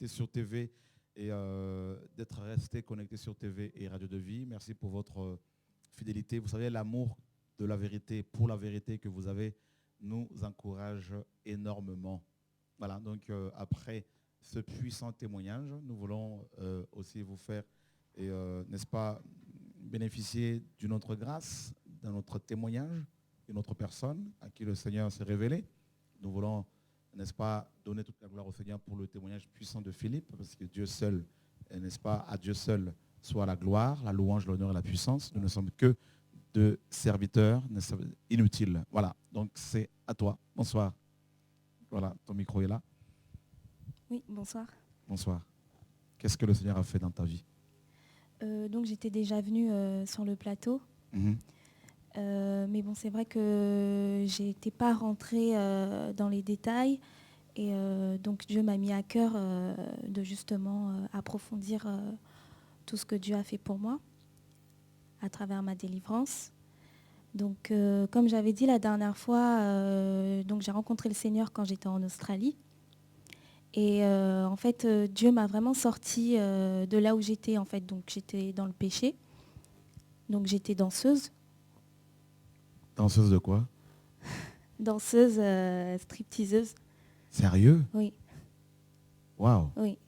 connectés sur TV et d'être restés connectés sur TV et Radio de Vie. Merci pour votre fidélité. Vous savez, l'amour de la vérité, pour la vérité que vous avez, nous encourage énormément. Voilà, donc après ce puissant témoignage, nous voulons aussi vous faire, n'est-ce pas, bénéficier d'une autre grâce, d'un autre témoignage, d'une autre personne à qui le Seigneur s'est révélé. Nous voulons, n'est-ce pas, donner toute la gloire au Seigneur pour le témoignage puissant de Philippe, parce que Dieu seul, n'est-ce pas, à Dieu seul soit la gloire, la louange, l'honneur et la puissance. Nous ne sommes que de serviteurs inutiles. Voilà, donc c'est à toi. Bonsoir. Voilà, ton micro est là. Oui, bonsoir. Bonsoir. Qu'est-ce que le Seigneur a fait dans ta vie? Donc j'étais déjà venue sur le plateau. Mhm. Mais bon, c'est vrai que je n'étais pas rentrée dans les détails. Et donc Dieu m'a mis à cœur de justement approfondir tout ce que Dieu a fait pour moi à travers ma délivrance. Donc comme j'avais dit la dernière fois, donc j'ai rencontré le Seigneur quand j'étais en Australie. Et en fait, Dieu m'a vraiment sortie de là où j'étais. En fait, donc j'étais dans le péché. Donc j'étais danseuse. Danseuse de quoi? Danseuse, stripteaseuse. Sérieux? Oui. Waouh. Oui.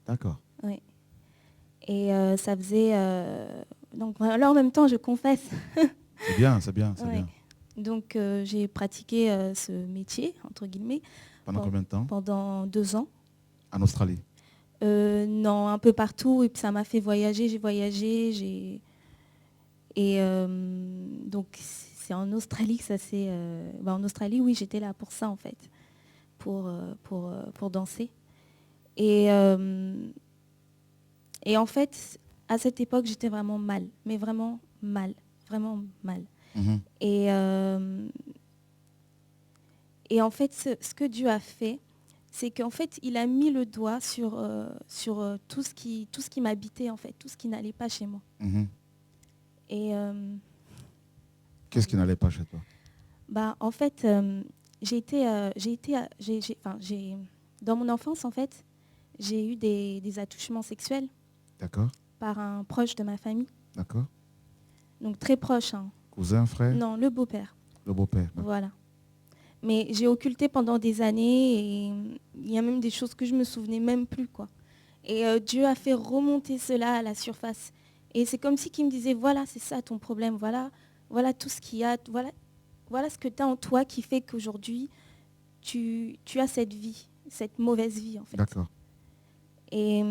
D'accord. Oui. Et ça faisait... donc là, en même temps, je confesse. C'est bien, c'est bien, c'est Oui. bien. Donc j'ai pratiqué ce métier, entre guillemets. Pendant combien de temps? Pendant 2 ans. En Australie? Non, un peu partout. Et puis ça m'a fait voyager. J'ai voyagé. Et donc c'est en Australie que ça s'est... en Australie, oui, j'étais là pour ça, en fait. Pour danser. Et en fait, à cette époque, j'étais vraiment mal. Mais vraiment mal. Vraiment mal. Mhm. Et en fait, ce que Dieu a fait, c'est qu'en fait, il a mis le doigt sur tout ce qui m'habitait, en fait, tout ce qui n'allait pas chez moi. Mhm. Et qu'est-ce qui n'allait pas chez toi? en fait, dans mon enfance, en fait, j'ai eu des attouchements sexuels. D'accord. Par un proche de ma famille. D'accord. Donc très proche. Hein. Cousin, frère? Non, le beau-père. Le beau-père. Voilà. Mais j'ai occulté pendant des années et il y a même des choses que je me souvenais même plus, quoi. Et Dieu a fait remonter cela à la surface. Et c'est comme si il me disait, voilà, c'est ça ton problème, voilà tout ce qu'il y a, voilà ce que tu as en toi qui fait qu'aujourd'hui, tu as cette vie, cette mauvaise vie, en fait. D'accord. Et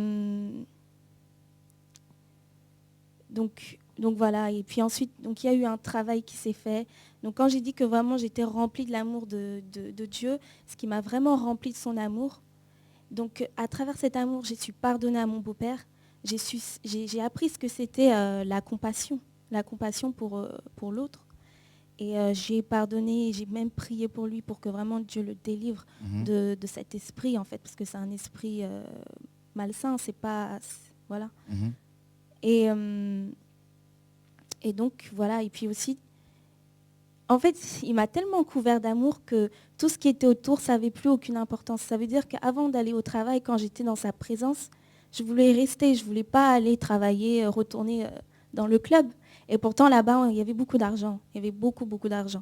donc voilà, et puis ensuite, donc il y a eu un travail qui s'est fait. Donc quand j'ai dit que vraiment j'étais remplie de l'amour de Dieu, ce qui m'a vraiment remplie de son amour. Donc à travers cet amour, j'ai su pardonner à mon beau-père. J'ai appris ce que c'était la compassion pour l'autre. Et j'ai pardonné, j'ai même prié pour lui pour que vraiment Dieu le délivre de cet esprit, en fait, parce que c'est un esprit malsain, c'est pas... Voilà. Et donc, voilà, et puis aussi, en fait, il m'a tellement couvert d'amour que tout ce qui était autour, ça n'avait plus aucune importance. Ça veut dire qu'avant d'aller au travail, quand j'étais dans sa présence, je voulais rester, je ne voulais pas aller travailler, retourner dans le club. Et pourtant, là-bas, il y avait beaucoup d'argent, il y avait beaucoup, beaucoup d'argent.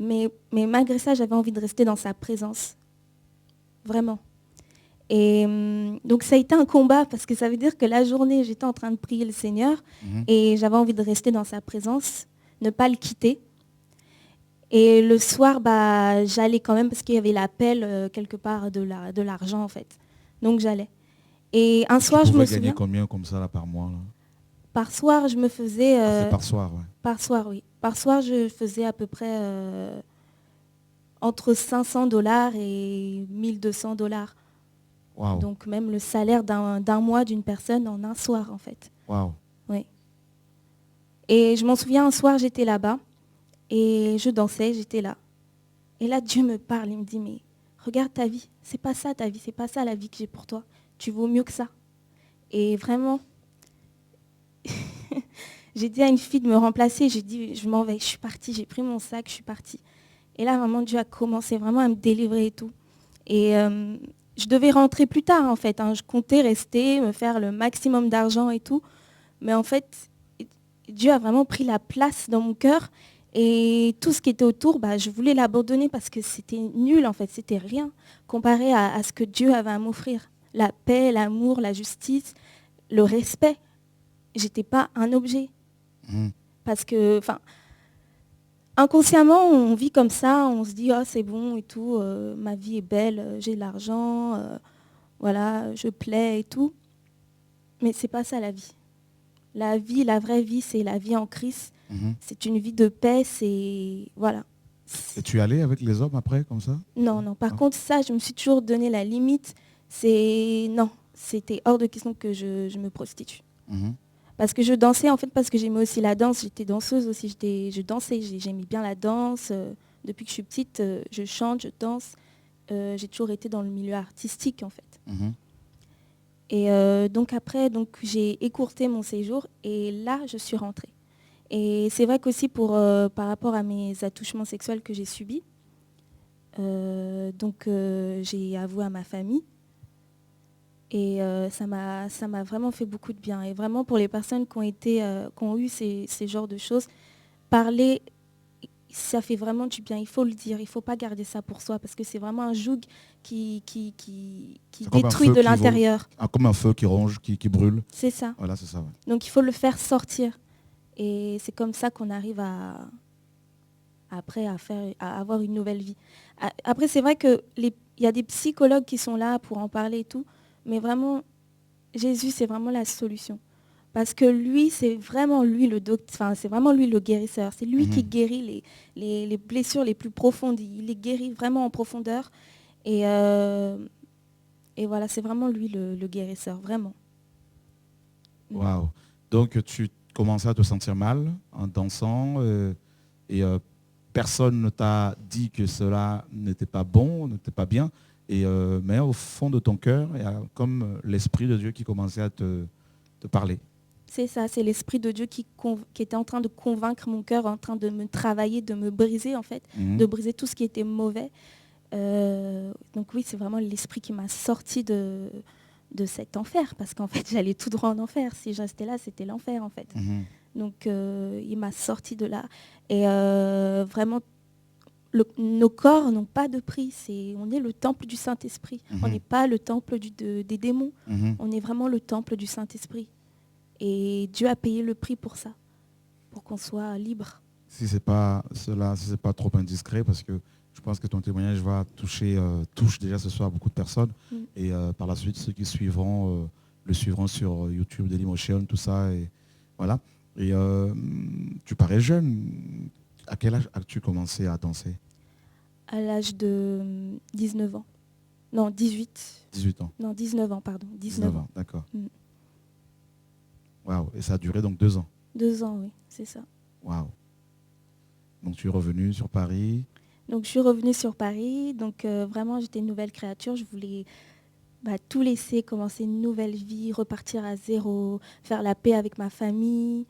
Mais malgré ça, j'avais envie de rester dans sa présence. Vraiment. Et donc ça a été un combat parce que ça veut dire que la journée, j'étais en train de prier le Seigneur et j'avais envie de rester dans sa présence, ne pas le quitter. Et le soir, j'allais quand même parce qu'il y avait l'appel quelque part de l'argent en fait. Donc j'allais. Et un soir, je me souviens... gagner combien comme ça là, par mois là? Par soir, je me faisais... c'est par soir, ouais. Par soir, oui. Par soir, je faisais à peu près entre $500 et $1200. Wow. Donc même le salaire d'un mois d'une personne en un soir, en fait. Wow. Oui. Et je m'en souviens, un soir, j'étais là-bas et je dansais, j'étais là. Et là, Dieu me parle, il me dit, mais regarde ta vie, c'est pas ça ta vie, c'est pas ça la vie que j'ai pour toi. Tu vaux mieux que ça. Et vraiment, j'ai dit à une fille de me remplacer, j'ai dit, je m'en vais, je suis partie, j'ai pris mon sac, je suis partie. Et là, vraiment, Dieu a commencé vraiment à me délivrer et tout. Et je devais rentrer plus tard, en fait. Je comptais rester, me faire le maximum d'argent et tout. Mais en fait, Dieu a vraiment pris la place dans mon cœur. Et tout ce qui était autour, je voulais l'abandonner parce que c'était nul, en fait. C'était rien comparé à ce que Dieu avait à m'offrir. La paix, l'amour, la justice, le respect. J'étais pas un objet. Parce que, inconsciemment, on vit comme ça, on se dit, oh, c'est bon et tout, ma vie est belle, j'ai de l'argent, voilà, je plais et tout. Mais c'est pas ça la vie. La vie, la vraie vie, c'est la vie en Christ. C'est une vie de paix, c'est... Voilà. Et tu es allé avec les hommes après, comme ça? Non. Par contre, ça, je me suis toujours donné la limite. Non, c'était hors de question que je me prostitue. Parce que je dansais, en fait, parce que j'aimais aussi la danse. J'étais danseuse aussi, je dansais, j'aimais bien la danse. Depuis que je suis petite, je chante, je danse. J'ai toujours été dans le milieu artistique, en fait. Et donc après, j'ai écourté mon séjour et là, je suis rentrée. Et c'est vrai qu'aussi par rapport à mes attouchements sexuels que j'ai subis, j'ai avoué à ma famille. Et ça m'a vraiment fait beaucoup de bien. Et vraiment, pour les personnes qui ont eu ces genres de choses, parler, ça fait vraiment du bien. Il faut le dire. Il ne faut pas garder ça pour soi parce que c'est vraiment un joug qui détruit de l'intérieur. Comme un feu qui ronge, qui brûle. C'est ça. Voilà, c'est ça. Ouais. Donc, il faut le faire sortir. Et c'est comme ça qu'on arrive à avoir une nouvelle vie. Après, c'est vrai qu'il y a des psychologues qui sont là pour en parler et tout. Mais vraiment, Jésus, c'est vraiment la solution. Parce que lui, c'est vraiment lui c'est vraiment lui le guérisseur. C'est lui qui guérit les blessures les plus profondes. Il les guérit vraiment en profondeur. Et voilà, c'est vraiment lui le guérisseur, vraiment. Waouh. Donc, tu commençais à te sentir mal en dansant et personne ne t'a dit que cela n'était pas bon, n'était pas bien. Mais au fond de ton cœur, il y a comme l'Esprit de Dieu qui commençait à te parler. C'est ça, c'est l'Esprit de Dieu qui était en train de convaincre mon cœur, en train de me travailler, de me briser en fait, de briser tout ce qui était mauvais. Donc oui, c'est vraiment l'Esprit qui m'a sorti de cet enfer, parce qu'en fait, j'allais tout droit en enfer. Si je restais là, c'était l'enfer en fait. Donc il m'a sorti de là. Et vraiment, nos corps n'ont pas de prix. On est le temple du Saint-Esprit. On n'est pas le temple des démons. On est vraiment le temple du Saint-Esprit. Et Dieu a payé le prix pour ça, pour qu'on soit libre. Si ce n'est pas trop indiscret, parce que je pense que ton témoignage va touche déjà ce soir beaucoup de personnes. Et par la suite, ceux qui suivront le suivront sur YouTube, Dailymotion, tout ça. Et voilà. Et tu parais jeune. À quel âge as-tu commencé à danser? À l'âge de 19 ans. Non, 18. 18 ans. Non, 19 ans, pardon. 19 ans, d'accord. Waouh. Et ça a duré donc 2 ans? 2 ans, oui, c'est ça. Waouh. Donc tu es revenu sur Paris? Donc je suis revenue sur Paris. Donc vraiment, j'étais une nouvelle créature. Je voulais tout laisser, commencer une nouvelle vie, repartir à zéro, faire la paix avec ma famille.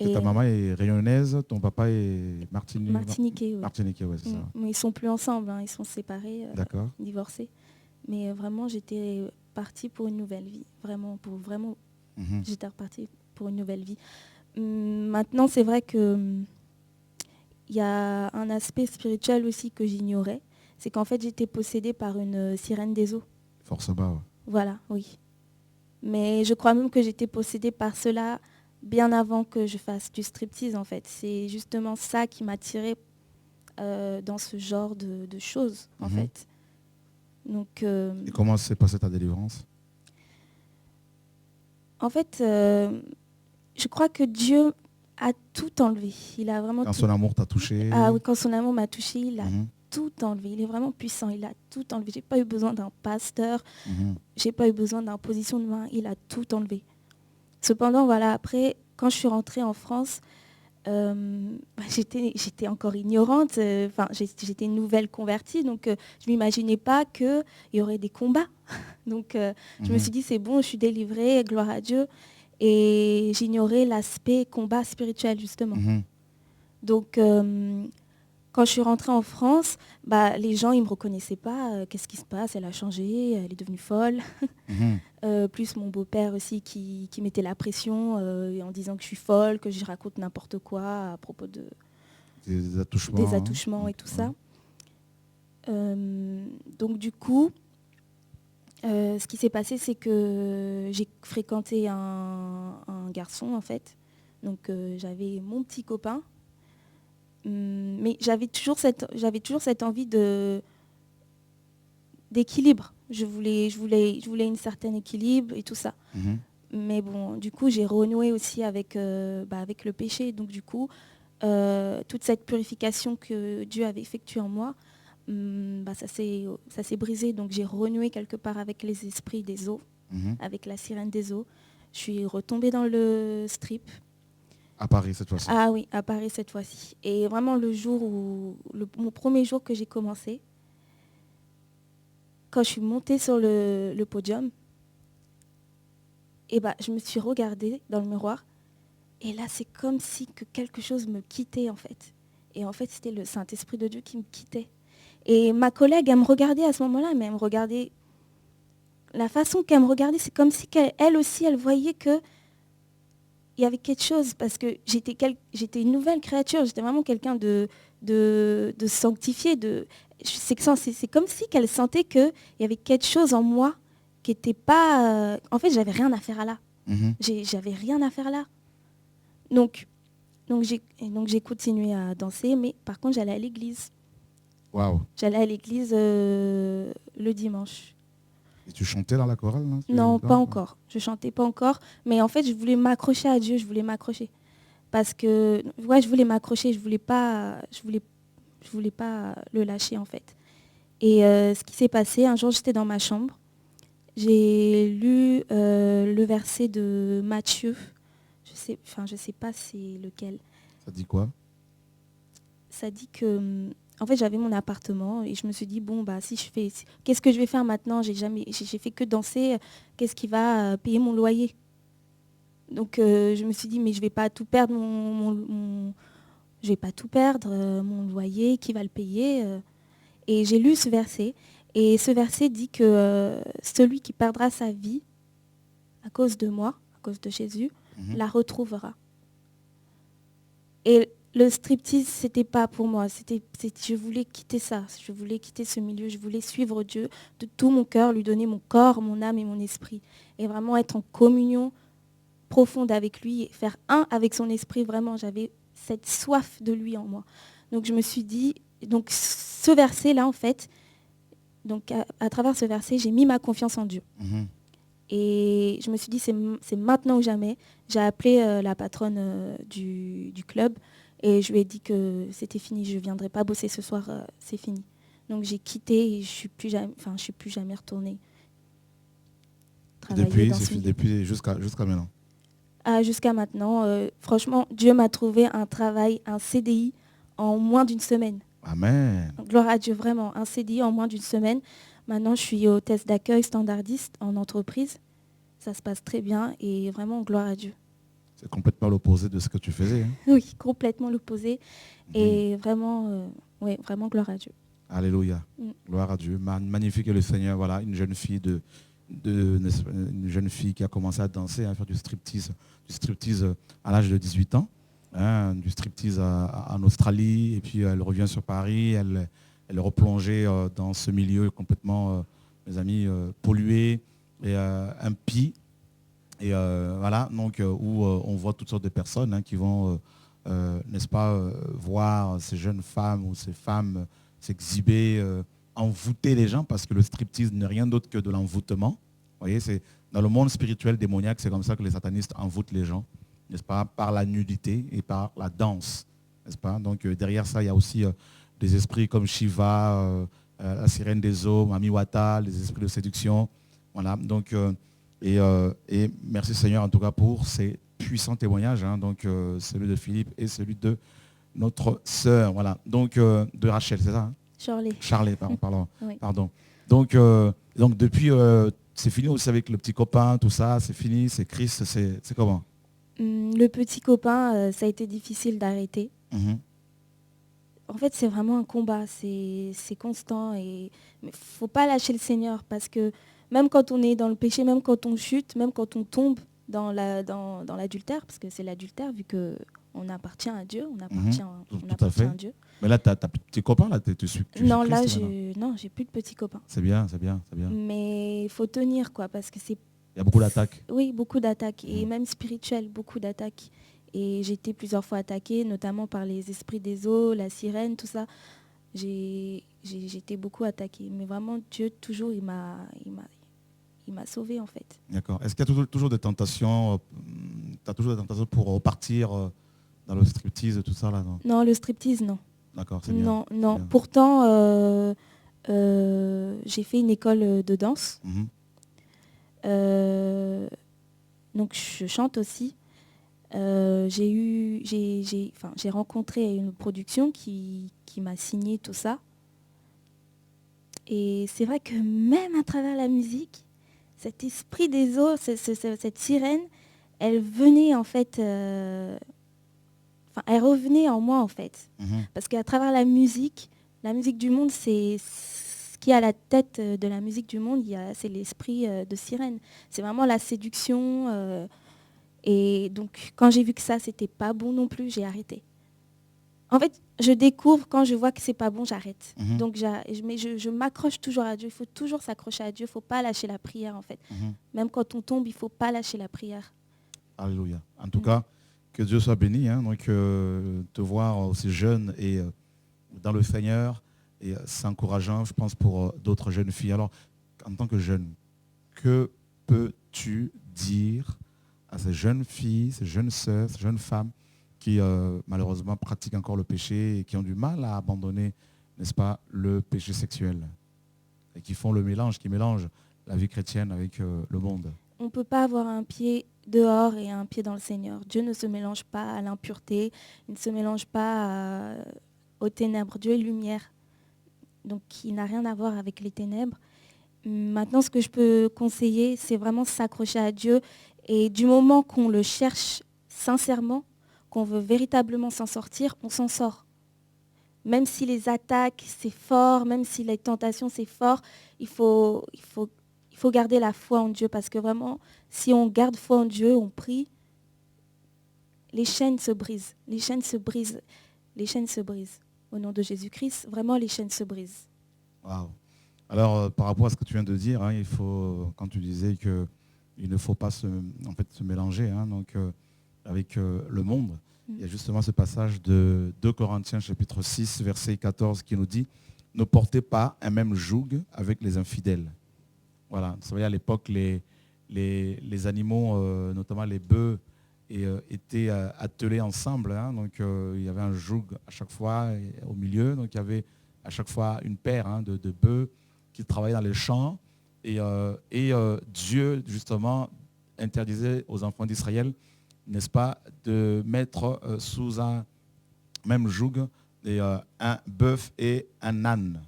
Et ta maman est réunionnaise, ton papa est martiniquais. Oui. Martiniquais, ouais, c'est ça. Mais ils ne sont plus ensemble, ils sont séparés, divorcés. Mais vraiment, j'étais partie pour une nouvelle vie. J'étais repartie pour une nouvelle vie. Maintenant, c'est vrai que il y a un aspect spirituel aussi que j'ignorais. C'est qu'en fait, j'étais possédée par une sirène des eaux. Forcément. Ouais. Voilà, oui. Mais je crois même que j'étais possédée par cela bien avant que je fasse du striptease, en fait. C'est justement ça qui m'a tirée dans ce genre de choses, en fait. Donc, et comment s'est passée ta délivrance? En fait, je crois que Dieu a tout enlevé. Il a vraiment son amour t'a touché? Ah oui, quand son amour m'a touché, il a tout enlevé. Il est vraiment puissant. Il a tout enlevé. J'ai pas eu besoin d'un pasteur. J'ai pas eu besoin d'imposition de main. Il a tout enlevé. Cependant, voilà, après, quand je suis rentrée en France, j'étais encore ignorante. J'étais une nouvelle convertie, donc je m'imaginais pas qu'il y aurait des combats. Donc, je me suis dit, c'est bon, je suis délivrée, gloire à Dieu. Et j'ignorais l'aspect combat spirituel, justement. Donc, quand quand je suis rentrée en France, les gens, ils ne me reconnaissaient pas. Qu'est-ce qui se passe? Elle a changé, elle est devenue folle. Plus mon beau-père aussi qui mettait la pression en disant que je suis folle, que je raconte n'importe quoi à propos des attouchements, attouchements et tout ça. Donc du coup, ce qui s'est passé, c'est que j'ai fréquenté un garçon, en fait. Donc j'avais mon petit copain. Mais j'avais toujours cette envie d'équilibre. Je voulais une certaine équilibre et tout ça. Mais bon, du coup, j'ai renoué aussi avec le péché. Donc du coup, toute cette purification que Dieu avait effectuée en moi, ça s'est brisé. Donc j'ai renoué quelque part avec les esprits des eaux, avec la sirène des eaux. Je suis retombée dans le strip. À Paris cette fois-ci. Ah oui, à Paris cette fois-ci. Et vraiment mon premier jour que j'ai commencé, quand je suis montée sur le podium, je me suis regardée dans le miroir. Et là, c'est comme si que quelque chose me quittait en fait. Et en fait, c'était le Saint-Esprit de Dieu qui me quittait. Et ma collègue, elle me regardait à ce moment-là, mais elle me regardait. La façon qu'elle me regardait, c'est comme si elle aussi, elle voyait que il y avait quelque chose, parce que j'étais une nouvelle créature, j'étais vraiment quelqu'un de sanctifié. C'est comme si qu'elle sentait qu'il y avait quelque chose en moi qui n'était pas... en fait, j'avais rien à faire là. J'avais rien à faire là. Donc j'ai continué à danser, mais par contre, j'allais à l'église. Waouh. J'allais à l'église le dimanche. Et tu chantais dans la chorale? Non, pas encore. Je chantais pas encore. Mais en fait, je voulais m'accrocher à Dieu. Je voulais m'accrocher. Parce que, je voulais m'accrocher. Je voulais pas le lâcher, en fait. Et ce qui s'est passé, un jour, j'étais dans ma chambre. J'ai lu le verset de Matthieu. Je sais pas c'est lequel. Ça dit quoi? Ça dit que... En fait, j'avais mon appartement et je me suis dit, qu'est-ce que je vais faire maintenant? J'ai fait que danser. Qu'est-ce qui va payer mon loyer? Donc, je me suis dit, mais je vais pas tout perdre je vais pas tout perdre, mon loyer, qui va le payer? Et j'ai lu ce verset. Et ce verset dit que celui qui perdra sa vie à cause de moi, à cause de Jésus, la retrouvera. Et le striptease, c'était pas pour moi. Je voulais quitter ça. Je voulais quitter ce milieu. Je voulais suivre Dieu de tout mon cœur, lui donner mon corps, mon âme et mon esprit. Et vraiment être en communion profonde avec lui et faire un avec son esprit. Vraiment, j'avais cette soif de lui en moi. Donc je me suis dit, donc ce verset-là, en fait, donc à travers ce verset, j'ai mis ma confiance en Dieu. Et je me suis dit, c'est maintenant ou jamais. J'ai appelé la patronne du club. Et je lui ai dit que c'était fini, je ne viendrai pas bosser ce soir, c'est fini. Donc j'ai quitté et je ne suis plus jamais retournée. Depuis jusqu'à maintenant. Jusqu'à maintenant, franchement, Dieu m'a trouvé un travail, un CDI en moins d'une semaine. Amen. Gloire à Dieu, vraiment, un CDI en moins d'une semaine. Maintenant, je suis hôtesse d'accueil standardiste en entreprise. Ça se passe très bien et vraiment, gloire à Dieu. C'est complètement l'opposé de ce que tu faisais. Hein? Oui, complètement l'opposé. Et vraiment, vraiment gloire à Dieu. Alléluia. Gloire à Dieu. Magnifique est le Seigneur. Voilà, une jeune fille une jeune fille qui a commencé à danser, à faire du striptease à l'âge de 18 ans. Hein, du striptease en Australie. Et puis elle revient sur Paris. Elle est replongée dans ce milieu complètement, mes amis, pollué et impie. Et voilà, donc où on voit toutes sortes de personnes qui vont, n'est-ce pas, voir ces jeunes femmes ou ces femmes s'exhiber, envoûter les gens, parce que le striptease n'est rien d'autre que de l'envoûtement. Vous voyez, c'est dans le monde spirituel démoniaque, c'est comme ça que les satanistes envoûtent les gens, n'est-ce pas, par la nudité et par la danse, n'est-ce pas. Donc derrière ça, il y a aussi des esprits comme Shiva, la sirène des eaux, Mami Wata, les esprits de séduction. Voilà, donc... Et merci Seigneur en tout cas pour ces puissants témoignages, hein, donc celui de Philippe et celui de notre sœur, voilà, donc de Rachel, c'est ça, hein? Charlie, pardon. Oui. Pardon. Donc depuis, c'est fini aussi avec le petit copain, tout ça, c'est fini, c'est Christ, c'est comment? Le petit copain, ça a été difficile d'arrêter. en fait, c'est vraiment un combat, c'est constant. Mais il ne faut pas lâcher le Seigneur parce que même quand on est dans le péché, même quand on chute, même quand on tombe dans l'adultère, parce que c'est l'adultère, vu qu'on appartient à Dieu, Tout à à fait. Dieu. Mais là, tu as petit copain, là, tu suis Non, là, Christ maintenant. j'ai plus de petits copains. C'est bien, c'est bien, c'est bien. Mais il faut tenir, quoi, parce que c'est... Il y a beaucoup d'attaques. Oui, beaucoup d'attaques, et même spirituelles, beaucoup d'attaques. Et j'ai été plusieurs fois attaquée, notamment par les esprits des eaux, la sirène, tout ça. J'ai été beaucoup attaquée. Mais vraiment, Dieu, toujours, il m'a sauvée, en fait. D'accord. Est-ce qu'il y a toujours des tentations tu as toujours des tentations pour repartir dans le striptease, tout ça, là, non? Non, le striptease, non. D'accord, c'est bien. Non, non. Bien. Pourtant, j'ai fait une école de danse. Donc, je chante aussi. J'ai rencontré une production qui m'a signé tout ça. Et c'est vrai que même à travers la musique, cet esprit des eaux, cette sirène, elle venait en fait, elle revenait en moi en fait. Parce qu'à travers la musique du monde, c'est ce qui est à la tête de la musique du monde, c'est l'esprit de sirène. C'est vraiment la séduction. Et donc, quand j'ai vu que ça, c'était pas bon non plus, j'ai arrêté. En fait, je découvre, quand je vois que c'est pas bon, j'arrête. Donc, je m'accroche toujours à Dieu. Il faut toujours s'accrocher à Dieu. Il ne faut pas lâcher la prière, en fait. Même quand on tombe, il ne faut pas lâcher la prière. Alléluia. En tout cas, que Dieu soit béni. Donc, te voir aussi jeune et dans le Seigneur, et c'est encourageant, je pense, pour d'autres jeunes filles. Alors, en tant que jeune, que peux-tu dire à ces jeunes filles, ces jeunes sœurs, ces jeunes femmes qui malheureusement pratiquent encore le péché et qui ont du mal à abandonner, n'est-ce pas, le péché sexuel et qui font le mélange, qui mélangent la vie chrétienne avec le monde? On ne peut pas avoir un pied dehors et un pied dans le Seigneur. Dieu ne se mélange pas à l'impureté, il ne se mélange pas aux ténèbres. Dieu est lumière, donc il n'a rien à voir avec les ténèbres. Maintenant, ce que je peux conseiller, c'est vraiment s'accrocher à Dieu. Et du moment qu'on le cherche sincèrement, qu'on veut véritablement s'en sortir, on s'en sort. Même si les attaques, c'est fort, même si les tentations, c'est fort, il faut garder la foi en Dieu. Parce que vraiment, si on garde foi en Dieu, on prie, les chaînes se brisent. Les chaînes se brisent. Les chaînes se brisent. Au nom de Jésus-Christ, vraiment, les chaînes se brisent. Wow. Alors, par rapport à ce que tu viens de dire, il faut, quand tu disais qu'il ne faut pas se mélanger avec le monde, il y a justement ce passage de 2 Corinthiens chapitre 6, verset 14 qui nous dit « Ne portez pas un même joug avec les infidèles ». Voilà, vous savez, à l'époque, les animaux, notamment les bœufs, étaient attelés ensemble. Donc, il y avait un joug à chaque fois au milieu. Donc, il y avait à chaque fois une paire de bœufs qui travaillaient dans les champs. Et Dieu, justement, interdisait aux enfants d'Israël, n'est-ce pas, de mettre sous un même joug un bœuf et un âne.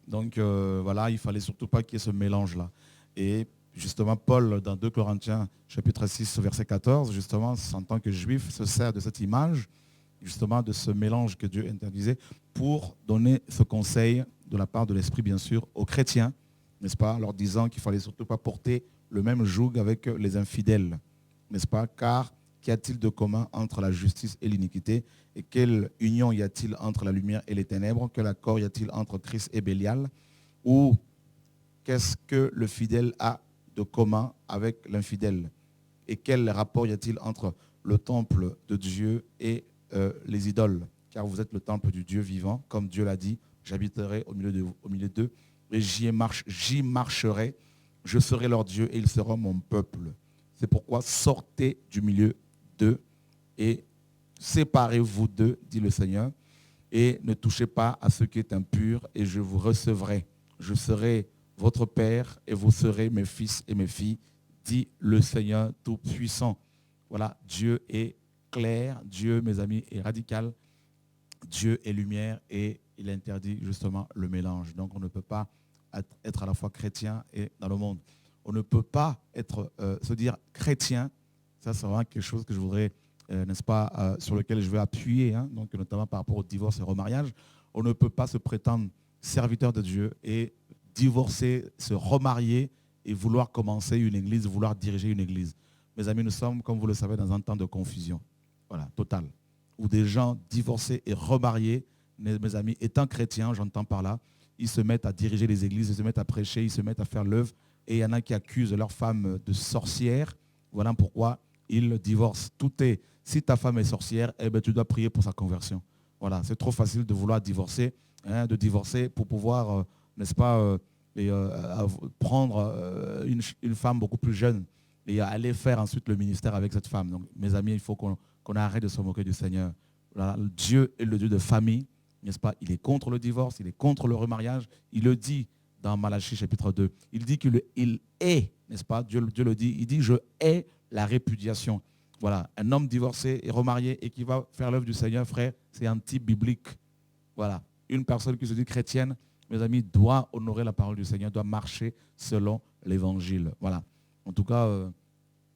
Donc, voilà, il ne fallait surtout pas qu'il y ait ce mélange-là. Et justement, Paul, dans 2 Corinthiens, chapitre 6, verset 14, justement, en tant que juif, se sert de cette image, justement, de ce mélange que Dieu interdisait, pour donner ce conseil de la part de l'Esprit, bien sûr, aux chrétiens, n'est-ce pas, leur disant qu'il ne fallait surtout pas porter le même joug avec les infidèles, n'est-ce pas, car qu'y a-t-il de commun entre la justice et l'iniquité? Et quelle union y a-t-il entre la lumière et les ténèbres? Quel accord y a-t-il entre Christ et Bélial? Ou qu'est-ce que le fidèle a de commun avec l'infidèle? Et quel rapport y a-t-il entre le temple de Dieu et les idoles? Car vous êtes le temple du Dieu vivant, comme Dieu l'a dit, j'habiterai au milieu d'eux, et j'y marcherai, je serai leur Dieu et ils seront mon peuple. C'est pourquoi sortez du milieu d'eux et séparez-vous d'eux, dit le Seigneur, et ne touchez pas à ce qui est impur, et je vous recevrai. Je serai votre Père et vous serez mes fils et mes filles, dit le Seigneur Tout-Puissant. Voilà, Dieu est clair, Dieu, mes amis, est radical, Dieu est lumière et il interdit justement le mélange. Donc on ne peut pas être à la fois chrétien et dans le monde. On ne peut pas se dire chrétien. Ça, c'est vraiment quelque chose que je voudrais, n'est-ce pas, sur lequel je veux appuyer, donc notamment par rapport au divorce et au remariage. On ne peut pas se prétendre serviteur de Dieu et divorcer, se remarier et vouloir commencer une église, vouloir diriger une église. Mes amis, nous sommes, comme vous le savez, dans un temps de confusion. Voilà, total. Où des gens divorcés et remariés, mes amis, étant chrétiens, j'entends par là, ils se mettent à diriger les églises, ils se mettent à prêcher, ils se mettent à faire l'œuvre. Et il y en a qui accusent leur femme de sorcière. Voilà pourquoi ils divorcent. Si ta femme est sorcière, eh bien, tu dois prier pour sa conversion. Voilà, c'est trop facile de vouloir divorcer, de divorcer pour pouvoir, n'est-ce pas, prendre une femme beaucoup plus jeune et aller faire ensuite le ministère avec cette femme. Donc, mes amis, il faut qu'on arrête de se moquer du Seigneur. Voilà, Dieu est le Dieu de famille, n'est-ce pas? Il est contre le divorce, il est contre le remariage. Il le dit dans Malachie chapitre 2. Il dit qu'il est, n'est-ce pas? Dieu le dit. Il dit, je hais la répudiation. Voilà, un homme divorcé et remarié et qui va faire l'œuvre du Seigneur, frère, c'est anti-biblique. Voilà, une personne qui se dit chrétienne, mes amis, doit honorer la parole du Seigneur, doit marcher selon l'évangile. Voilà, en tout cas,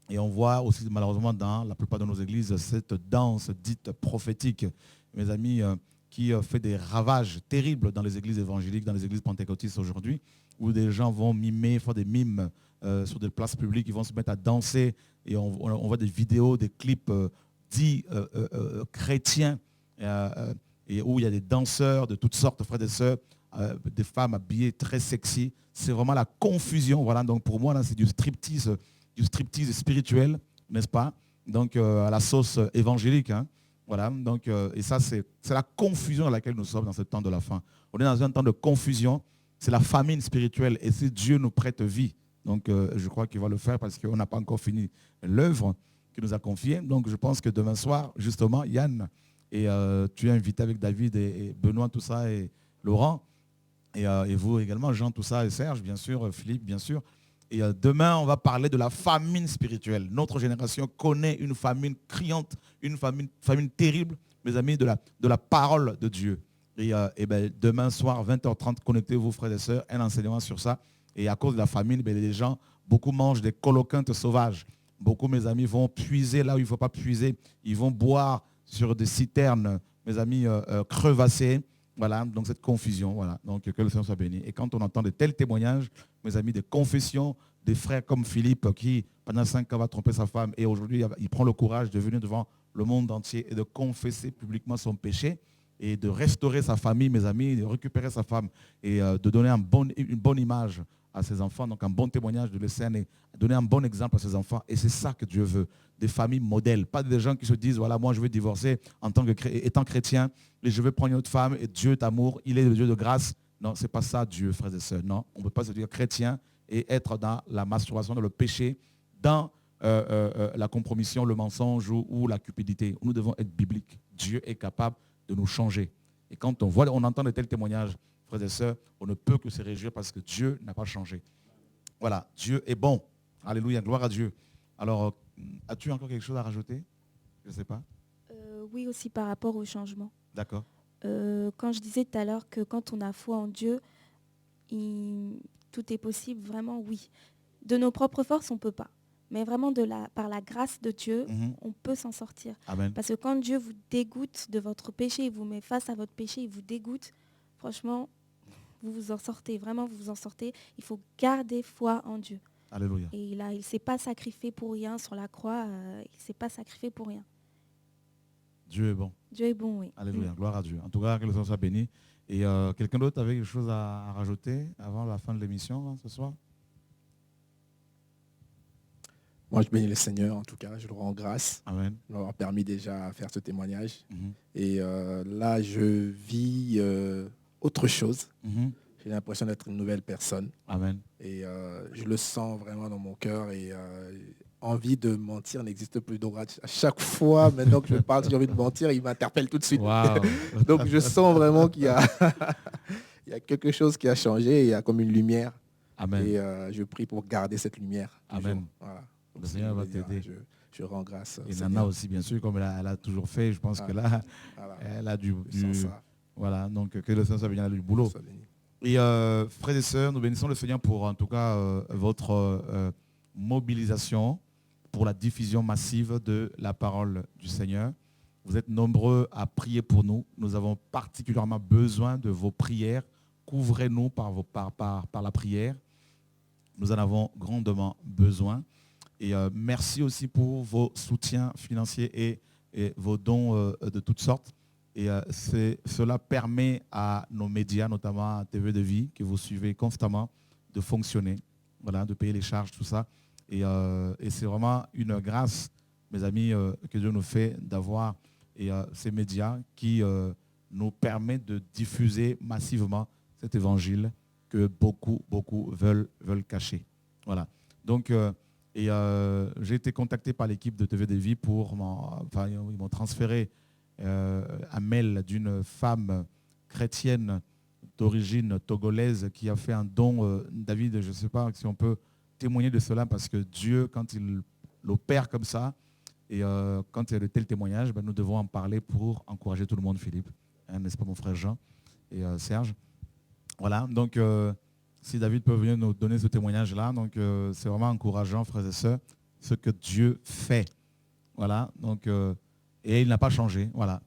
et on voit aussi malheureusement dans la plupart de nos églises cette danse dite prophétique, mes amis, qui fait des ravages terribles dans les églises évangéliques, dans les églises pentecôtistes aujourd'hui, où des gens vont mimer, faire des mimes sur des places publiques, ils vont se mettre à danser, et on voit des vidéos, des clips dits chrétiens, et où il y a des danseurs de toutes sortes, frères et sœurs, des femmes habillées très sexy. C'est vraiment la confusion. Voilà, donc pour moi, là, c'est du striptease spirituel, n'est-ce pas? Donc à la sauce évangélique. Hein. Voilà, donc, et ça, c'est la confusion dans laquelle nous sommes dans ce temps de la fin. On est dans un temps de confusion, c'est la famine spirituelle, et si Dieu nous prête vie, donc je crois qu'il va le faire parce qu'on n'a pas encore fini l'œuvre qu'il nous a confiée. Donc je pense que demain soir, justement, Yann, et tu es invité avec David et Benoît, tout ça, et Laurent, et vous également, Jean, tout ça, et Serge, bien sûr, Philippe, bien sûr. Et demain, on va parler de la famine spirituelle. Notre génération connaît une famine criante, une famine terrible, mes amis, de la parole de Dieu. Et ben, demain soir, 20h30, connectez-vous, frères et sœurs, un enseignement sur ça. Et à cause de la famine, ben, les gens, beaucoup mangent des coloquintes sauvages. Beaucoup, mes amis, vont puiser là où il ne faut pas puiser. Ils vont boire sur des citernes, mes amis, crevassées. Voilà, donc cette confusion, voilà. Donc que le Seigneur soit béni. Et quand on entend de tels témoignages, mes amis, des confessions, des frères comme Philippe qui, pendant 5 ans, va tromper sa femme et aujourd'hui, il prend le courage de venir devant le monde entier et de confesser publiquement son péché et de restaurer sa famille, mes amis, de récupérer sa femme et de donner une bonne image à ses enfants, donc un bon témoignage de l'essai et donner un bon exemple à ses enfants. Et c'est ça que Dieu veut, des familles modèles, pas des gens qui se disent, voilà, moi je veux divorcer étant chrétien et je veux prendre une autre femme et Dieu est amour, il est le Dieu de grâce. Non, ce n'est pas ça Dieu, frères et sœurs. Non, on ne peut pas se dire chrétien et être dans la masturbation, dans le péché, dans la compromission, le mensonge ou la cupidité. Nous devons être bibliques. Dieu est capable de nous changer. Et quand on entend de tels témoignages, frères et sœurs, on ne peut que se réjouir parce que Dieu n'a pas changé. Voilà, Dieu est bon. Alléluia, gloire à Dieu. Alors, as-tu encore quelque chose à rajouter? Je ne sais pas. Oui, aussi par rapport au changement. D'accord. Quand je disais tout à l'heure que quand on a foi en Dieu, tout est possible, vraiment, oui. De nos propres forces, on ne peut pas. Mais vraiment, par la grâce de Dieu, on peut s'en sortir. Amen. Parce que quand Dieu vous dégoûte de votre péché, il vous met face à votre péché, il vous dégoûte, franchement, vous vous en sortez. Vraiment, vous vous en sortez. Il faut garder foi en Dieu. Alléluia. Et là, il ne s'est pas sacrifié pour rien sur la croix. Il ne s'est pas sacrifié pour rien. Dieu est bon. Dieu est bon, oui. Alléluia, gloire à Dieu. En tout cas, que le Seigneur soit béni. Et quelqu'un d'autre avait quelque chose à rajouter avant la fin de l'émission là, ce soir? Moi, je bénis le Seigneur, en tout cas. Je le rends grâce. Amen. Il m'a permis déjà de faire ce témoignage. Mm-hmm. Et là, je vis autre chose. Mm-hmm. J'ai l'impression d'être une nouvelle personne. Amen. Et je le sens vraiment dans mon cœur. Et envie de mentir n'existe plus. Donc, à chaque fois, maintenant que je parle, si j'ai envie de mentir, il m'interpelle tout de suite. Wow. Donc, je sens vraiment qu'il y a, il y a quelque chose qui a changé. Il y a comme une lumière. Amen. Et je prie pour garder cette lumière. Amen. Voilà. Le Seigneur va t'aider. Je rends grâce. Et Nana aussi, bien sûr, comme elle a toujours fait. Je pense que là, voilà. elle a du ça. Voilà, donc que le Seigneur soit béni, elle a du boulot. Et frères et sœurs, nous bénissons le Seigneur pour, en tout cas, votre mobilisation pour la diffusion massive de la parole du Seigneur. Vous êtes nombreux à prier pour nous. Nous avons particulièrement besoin de vos prières. Couvrez-nous par la prière. Nous en avons grandement besoin. Et merci aussi pour vos soutiens financiers et vos dons de toutes sortes. Et cela permet à nos médias, notamment à TV de Vie, que vous suivez constamment, de fonctionner, voilà, de payer les charges, tout ça. Et c'est vraiment une grâce, mes amis, que Dieu nous fait d'avoir ces médias qui nous permettent de diffuser massivement cet évangile que beaucoup veulent cacher. Voilà. Donc, j'ai été contacté par l'équipe de TV de Vie ils m'ont transféré un mail d'une femme chrétienne d'origine togolaise qui a fait un don. David, je ne sais pas si on peut témoigner de cela, parce que Dieu, quand il l'opère comme ça, et quand il y a de tels témoignages, nous devons en parler pour encourager tout le monde, Philippe. Hein, n'est-ce pas, mon frère Jean et Serge? Voilà, donc si David peut venir nous donner ce témoignage-là, donc c'est vraiment encourageant, frères et sœurs, ce que Dieu fait. Voilà, donc, et il n'a pas changé, voilà,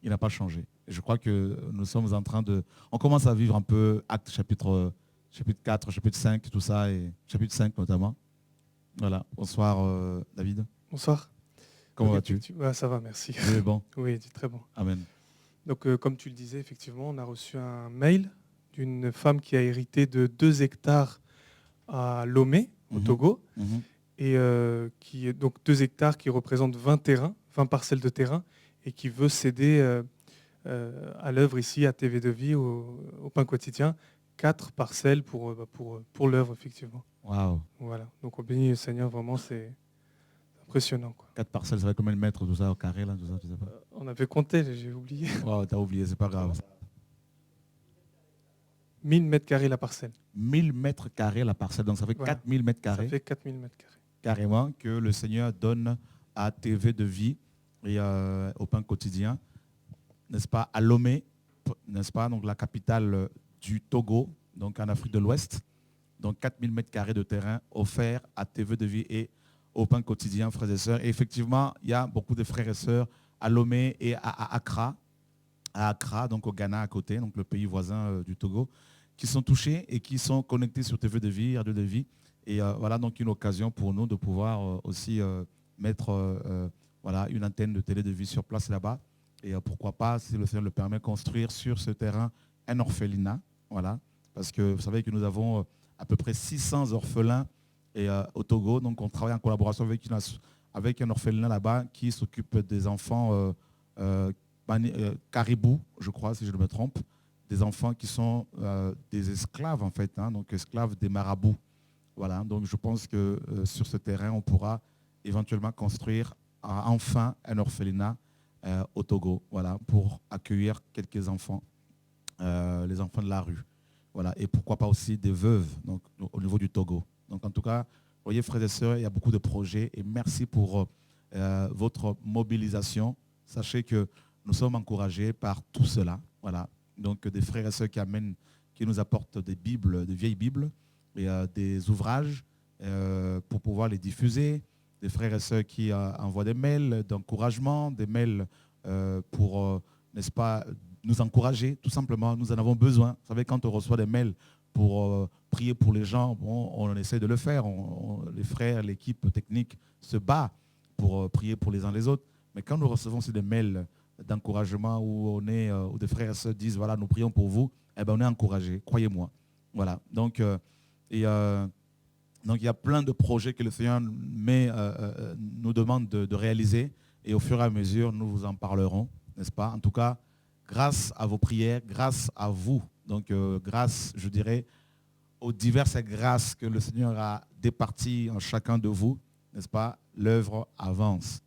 il n'a pas changé. Et je crois que nous sommes en train de... On commence à vivre un peu Actes chapitre 4, chapitre 5, tout ça, et chapitre 5 notamment. Voilà, bonsoir David. Bonsoir. Comment vas-tu? Ça va, merci. Oui, bon. Oui, très bon. Amen. Donc, comme tu le disais, effectivement, on a reçu un mail d'une femme qui a hérité de 2 hectares à Lomé, au Togo, et qui est donc 2 hectares qui représentent 20 parcelles de terrain, et qui veut céder à l'œuvre ici, à TV de Vie, au Pain Quotidien, 4 parcelles pour l'œuvre, effectivement. Waouh. Voilà. Donc, on bénit le Seigneur, vraiment, c'est impressionnant, quoi. 4 parcelles, ça va combien de mètres, tout ça, au carré, là, tout ça, tu sais pas? On avait compté, j'ai oublié. Wow, t'as oublié, c'est pas grave. 1000 mètres carrés la parcelle. 1000 mètres carrés la parcelle, donc ça fait Voilà. 4000 mètres carrés. Ça fait 4000 mètres carrés. Carrément, que le Seigneur donne à TV de Vie et au Pain Quotidien, n'est-ce pas, à Lomé, n'est-ce pas, donc la capitale du Togo, donc en Afrique de l'Ouest. Donc 4000 mètres carrés de terrain offerts à TV de Vie et au Pain Quotidien, frères et sœurs. Et effectivement, il y a beaucoup de frères et sœurs à Lomé et à Accra, donc au Ghana à côté, donc le pays voisin du Togo, qui sont touchés et qui sont connectés sur TV de Vie, Radio de Vie. Et voilà donc une occasion pour nous de pouvoir aussi mettre voilà, une antenne de télé de Vie sur place là-bas. Et pourquoi pas, si le Seigneur le permet, construire sur ce terrain un orphelinat. Voilà. Parce que vous savez que nous avons à peu près 600 orphelins au Togo. Donc on travaille en collaboration avec un orphelinat là-bas qui s'occupe des enfants caribous, je crois, si je ne me trompe. Des enfants qui sont des esclaves, en fait, hein, donc esclaves des marabouts. Voilà, donc je pense que sur ce terrain, on pourra éventuellement construire enfin un orphelinat au Togo, voilà, pour accueillir quelques enfants, les enfants de la rue. Voilà, et pourquoi pas aussi des veuves, donc, au niveau du Togo. Donc en tout cas, vous voyez, frères et sœurs, il y a beaucoup de projets et merci pour votre mobilisation. Sachez que nous sommes encouragés par tout cela. Voilà. Donc des frères et sœurs qui nous apportent des Bibles, des vieilles Bibles, et des ouvrages pour pouvoir les diffuser, des frères et sœurs qui envoient des mails d'encouragement, des mails pour, n'est-ce pas, nous encourager, tout simplement. Nous en avons besoin. Vous savez, quand on reçoit des mails pour prier pour les gens, bon, on essaie de le faire. Les frères, l'équipe technique se bat pour prier pour les uns les autres. Mais quand nous recevons aussi des mails d'encouragement où des frères et sœurs disent, voilà, nous prions pour vous, eh ben, on est encouragés, croyez-moi. Voilà. Donc, il y a plein de projets que le Seigneur nous demande de réaliser et au fur et à mesure, nous vous en parlerons, n'est-ce pas? En tout cas, grâce à vos prières, grâce à vous, donc grâce, je dirais, aux diverses grâces que le Seigneur a départies en chacun de vous, n'est-ce pas? L'œuvre avance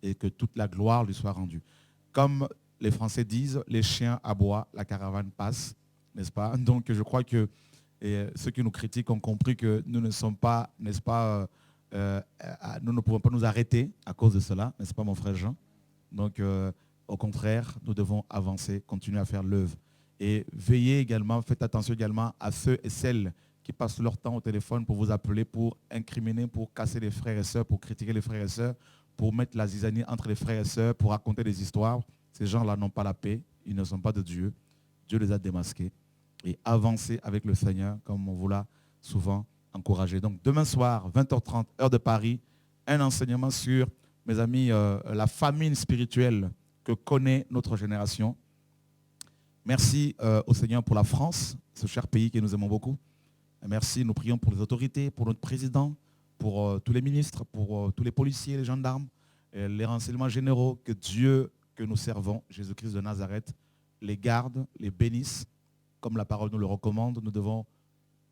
et que toute la gloire lui soit rendue. Comme les Français disent, les chiens aboient, la caravane passe, n'est-ce pas? Donc je crois que ceux qui nous critiquent ont compris que nous ne sommes pas, n'est-ce pas, nous ne pouvons pas nous arrêter à cause de cela, n'est-ce pas mon frère Jean? Donc au contraire, nous devons avancer, continuer à faire l'œuvre. Et veillez également, faites attention également à ceux et celles qui passent leur temps au téléphone pour vous appeler, pour incriminer, pour casser les frères et sœurs, pour critiquer les frères et sœurs, pour mettre la zizanie entre les frères et sœurs, pour raconter des histoires. Ces gens-là n'ont pas la paix, ils ne sont pas de Dieu. Dieu les a démasqués. Et avancer avec le Seigneur, comme on vous l'a souvent encouragé. Donc demain soir, 20h30, heure de Paris, un enseignement sur, mes amis, la famine spirituelle que connaît notre génération. Merci au Seigneur pour la France, ce cher pays que nous aimons beaucoup. Merci, nous prions pour les autorités, pour notre président, pour tous les ministres, pour tous les policiers, les gendarmes, les renseignements généraux, que Dieu que nous servons, Jésus-Christ de Nazareth, les garde, les bénisse, comme la parole nous le recommande. Nous devons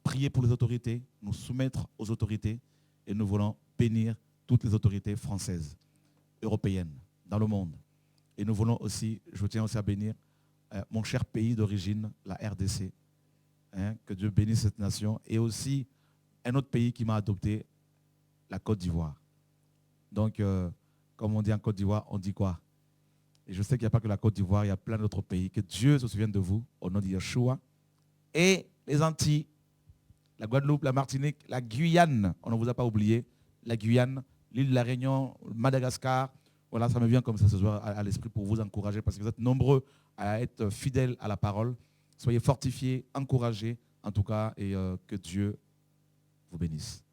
prier pour les autorités, nous soumettre aux autorités, et nous voulons bénir toutes les autorités françaises, européennes, dans le monde. Et nous voulons aussi, je tiens aussi à bénir mon cher pays d'origine, la RDC. Que Dieu bénisse cette nation. Et aussi un autre pays qui m'a adopté, la Côte d'Ivoire. Donc, comme on dit en Côte d'Ivoire, on dit quoi? Et je sais qu'il n'y a pas que la Côte d'Ivoire, il y a plein d'autres pays. Que Dieu se souvienne de vous, au nom de Yeshua. Et les Antilles, la Guadeloupe, la Martinique, la Guyane, on ne vous a pas oublié, la Guyane, l'île de la Réunion, Madagascar. Voilà, ça me vient comme ça ce soir à l'esprit pour vous encourager, parce que vous êtes nombreux à être fidèles à la parole. Soyez fortifiés, encouragés, en tout cas, et que Dieu vous bénisse.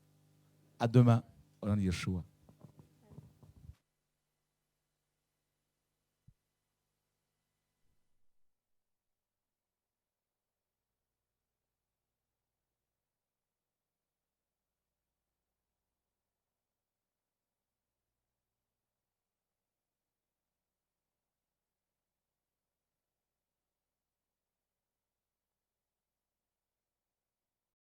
À demain, au nom de Yeshua.